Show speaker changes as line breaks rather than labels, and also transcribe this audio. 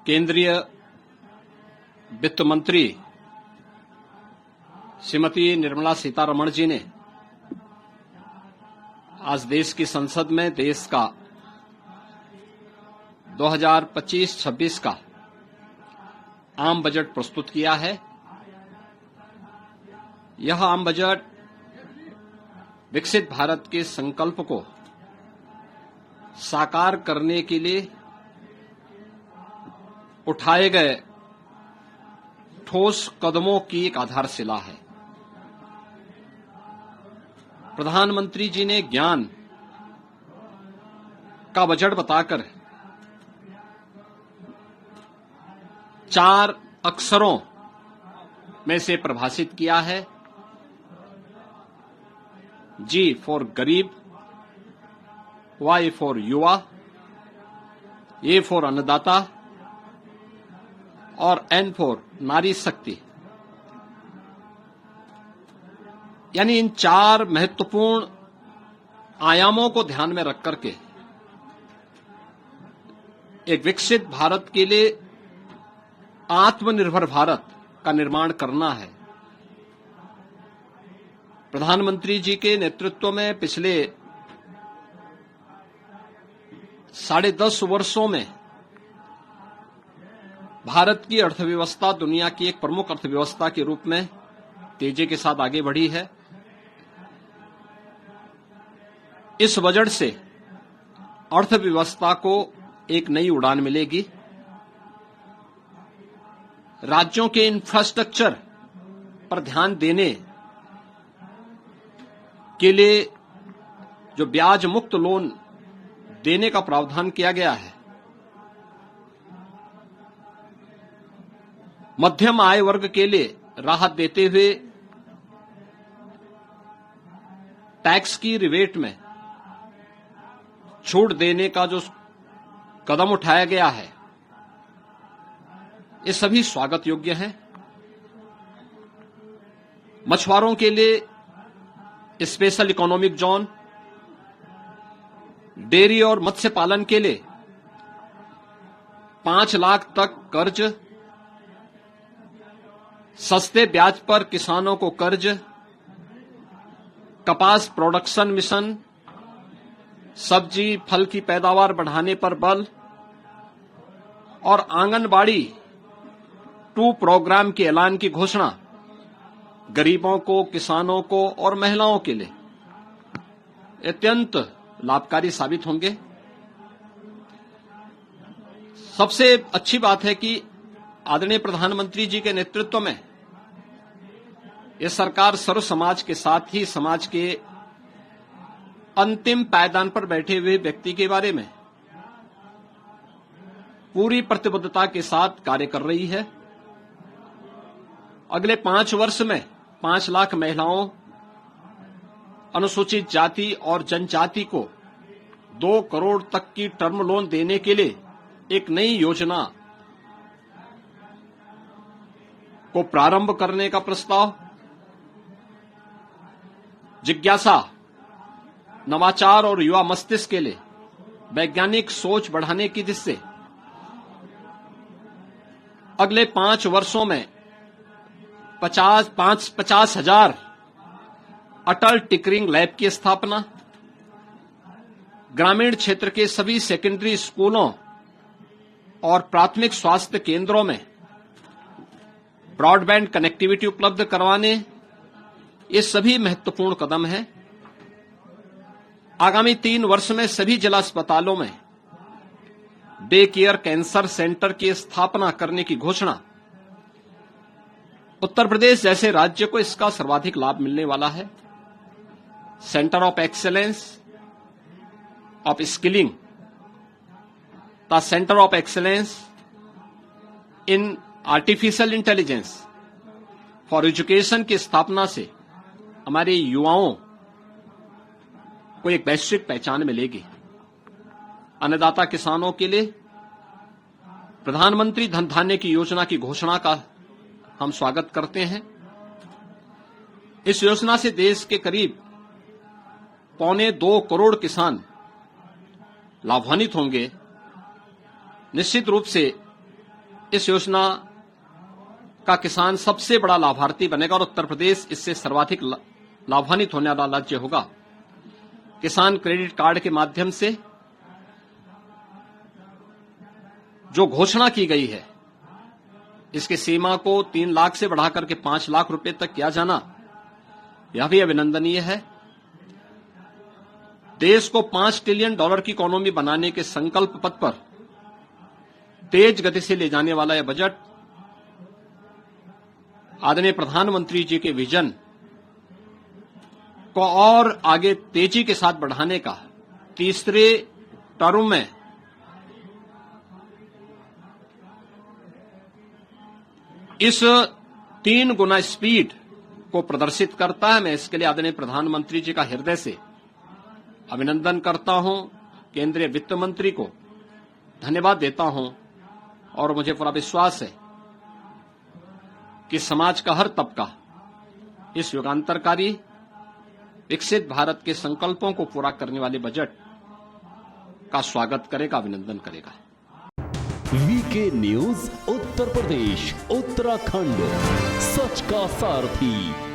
केंद्रीय वित्त मंत्री श्रीमती निर्मला सीतारमण जी ने आज देश की संसद में देश का 2025-26 का आम बजट प्रस्तुत किया है। यह आम बजट विकसित भारत के संकल्प को साकार करने के लिए उठाए गए ठोस कदमों की एक आधारशिला है। प्रधानमंत्री जी ने ज्ञान का बजट बताकर 4 अक्षरों में से परिभाषित किया है। जी फॉर गरीब, वाई फॉर युवा, ए फॉर अन्नदाता और एन फॉर नारी शक्ति। यानी इन 4 महत्वपूर्ण आयामों को ध्यान में रख करके एक विकसित भारत के लिए आत्मनिर्भर भारत का निर्माण करना है। प्रधानमंत्री जी के नेतृत्व में पिछले 10.5 वर्षों में भारत की अर्थव्यवस्था दुनिया की एक प्रमुख अर्थव्यवस्था के रूप में तेजी के साथ आगे बढ़ी है। इस बजट से अर्थव्यवस्था को एक नई उड़ान मिलेगी। राज्यों के इंफ्रास्ट्रक्चर पर ध्यान देने के लिए जो ब्याज मुक्त लोन देने का प्रावधान किया गया है, मध्यम आय वर्ग के लिए राहत देते हुए टैक्स की रिबेट में छूट देने का जो कदम उठाया गया है, ये सभी स्वागत योग्य हैं। मछुआरों के लिए स्पेशल इकोनॉमिक जोन, डेयरी और मत्स्य पालन के लिए 5 लाख तक कर्ज, सस्ते ब्याज पर किसानों को कर्ज, कपास प्रोडक्शन मिशन, सब्जी फल की पैदावार बढ़ाने पर बल और आंगनबाड़ी 2 प्रोग्राम के ऐलान की घोषणा गरीबों को, किसानों को और महिलाओं के लिए अत्यंत लाभकारी साबित होंगे। सबसे अच्छी बात है कि आदरणीय प्रधानमंत्री जी के नेतृत्व में यह सरकार सर्व समाज के साथ ही समाज के अंतिम पायदान पर बैठे हुए व्यक्ति के बारे में पूरी प्रतिबद्धता के साथ कार्य कर रही है। अगले 5 वर्ष में 5 लाख महिलाओं, अनुसूचित जाति और जनजाति को 2 करोड़ तक की टर्म लोन देने के लिए एक नई योजना को प्रारंभ करने का प्रस्ताव, जिज्ञासा, नवाचार और युवा मस्तिष्क के लिए वैज्ञानिक सोच बढ़ाने की दिशा से अगले 5 वर्षों में 50,000 अटल टिंकरिंग लैब की स्थापना, ग्रामीण क्षेत्र के सभी सेकेंडरी स्कूलों और प्राथमिक स्वास्थ्य केंद्रों में ब्रॉडबैंड कनेक्टिविटी उपलब्ध करवाने, ये सभी महत्वपूर्ण कदम हैं। आगामी 3 वर्ष में सभी जिला अस्पतालों में डे केयर कैंसर सेंटर की स्थापना करने की घोषणा। उत्तर प्रदेश जैसे राज्य को इसका सर्वाधिक लाभ मिलने वाला है। Centre of excellence of skilling, the centre of excellence in artificial intelligence for education की स्थापना से हमारे युवाओं को एक वैश्विक पहचान मिलेगी। अन्नदाता किसानों के लिए प्रधानमंत्री धन धान्य की योजना की घोषणा का हम स्वागत करते हैं। इस योजना से देश के करीब 1.25 करोड़ किसान लाभान्वित होंगे। निश्चित रूप से इस योजना का किसान सबसे बड़ा लाभार्थी बनेगा और उत्तर प्रदेश इससे सर्वाधिक लाभान्वित होने वाला राज्य होगा। किसान क्रेडिट कार्ड के माध्यम से जो घोषणा की गई है, इसकी सीमा को 3 लाख से बढ़ाकर के 5 लाख रुपए तक किया जाना, यह भी अभिनंदनीय है। देश को $5 ट्रिलियन की इकोनॉमी बनाने के संकल्प पथ पर तेज गति से ले जाने वाला यह बजट आदरणीय प्रधानमंत्री जी के विजन को और आगे तेजी के साथ बढ़ाने का, तीसरे टर्म में इस 3 गुना स्पीड को प्रदर्शित करता है। मैं इसके लिए आदरणीय प्रधानमंत्री जी का हृदय से अभिनंदन करता हूं, केंद्रीय वित्त मंत्री को धन्यवाद देता हूं और मुझे पूरा विश्वास है कि समाज का हर तबका इस युगांतरकारी विकसित भारत के संकल्पों को पूरा करने वाले बजट का स्वागत करेगा, अभिनंदन करेगा।
वीके न्यूज उत्तर प्रदेश उत्तराखंड, सच का सारथी।